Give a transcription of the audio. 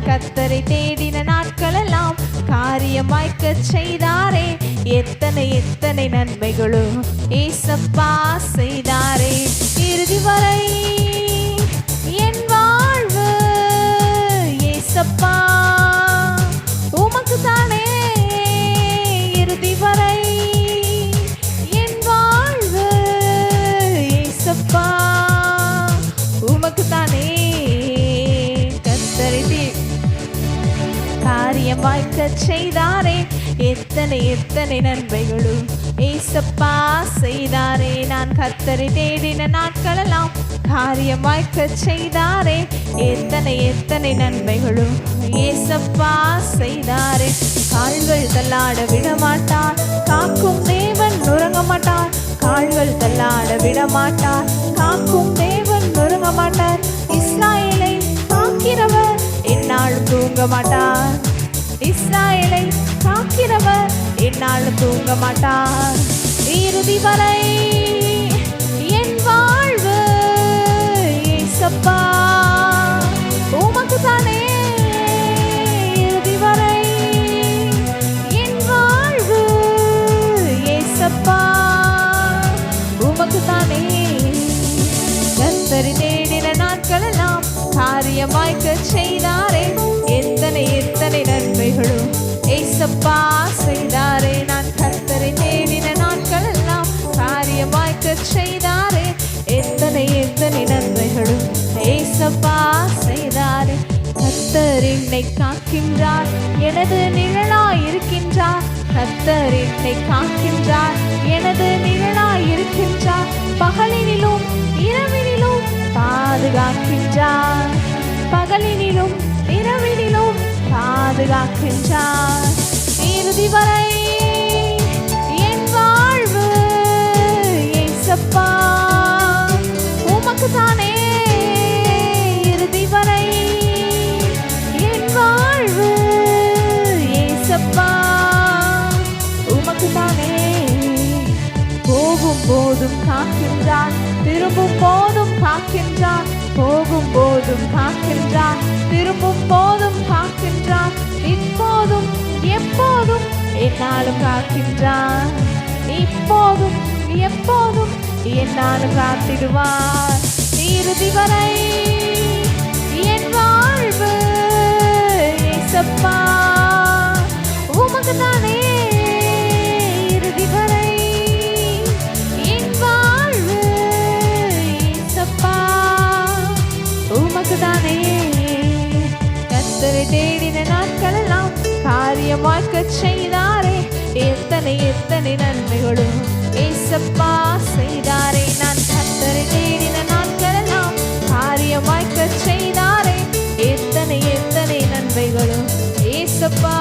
கர்த்தரை தேடின நாட்களெல்லாம் காரியமாய்க்க செய்தாரே. எத்தனை எத்தனை நன்மைகளும் ஏசப்பா செய்தாரே. இறுதி வரை என் வாழ்வு ஏசப்பா உமக்கு தானே. இறுதி வரை என் வாழ்வு ஏசப்பா உமக்கு தானே. கர்த்தரை காரியமாய்க்க செய்தாரே. எத்தனை எத்தனை நன்மைகளும் ஏசப்பா செய்தாரே. நான் கர்த்தரை தேடின நாட்களெல்லாம் காரியமாய்க்க செய்தாரே. எத்தனை எத்தனை நன்மைகளும் ஏசப்பா செய்தாரே. கால்கள் தள்ளாட விடமாட்டார், காக்கும் தேவன் நுறங்க மாட்டார். கால்கள் தள்ளாட விடமாட்டார், காக்கும் தேவன் நுறங்க மாட்டார். இஸ்ராயேலை காக்கிறவர் என்னாலும் தூங்க மாட்டார். இஸ்ராயேலை காக்கிறவர் என்னாலும் தூங்க மாட்டார். இறுதி வரை என் வாழ்வு ஏசப்பா உமக்கு தானே. இறுதி வரை என் வாழ்வு ஏசப்பா உமக்கு தானே. கர்த்தரை தேடின நாட்களெல்லாம் காரியமாய்க்க செய்தாரே. எத்தனை எத்தனை நன்மைகளும் ஏசப்பா செய்தாரே. நான் கர்த்தரை தேடின நாட்களெல்லாம் காரியமாய்க்க செய்தாரே. எத்தனை எத்தனை நன்மைகளும் ஏசப்பா செய்தாரே. கர்த்தர் என்னை காக்கின்றார், எனது நிழலாய் இருக்கின்றார். கர்த்தர் என்னை காக்கின்றார், எனது நிழலாய் இருக்கின்றார். பகலினிலும் இரவினிலும் பாதுகாக்கின்றார். பகலினிலும் இரவினிலும் பாதுகாக்கின்றார். இறுதி வரை என் வாழ்வு ஏசப்பா உமக்கு தானே. இறுதி வரை என் வாழ்வு ஏசப்பா உமக்கு தானே. போகும் போதும் காக்கின்றார், திரும்பும் போதும் காக்கின்றார். போகும் போதும் காக்கின்றார், திரும்பும் போதும் காக்கின்றார். இப்போதும் எப்போதும் என்னாலும் காக்கின்றார். இப்போதும் எப்போதும் என்னாலும் காத்திடுவார். இறுதி வரை என் வாழ்வு ஏசப்பா உமக்கு தானே. இறுதி வரை என் வாழ்வு ஏசப்பா உமக்கு தானே. கர்த்தரை தேடின நாட்களெல்லாம் காரியமாய்க்க செய்தாரே. எத்தனை எத்தனை நன்மைகளும் ஏசப்பா செய்தாரே. நான் கர்த்தரை தேடின நாட்களெல்லாம் காரியமாய்க்க செய்தாரே. எத்தனை எத்தனை நன்மைகளும் ஏசப்பா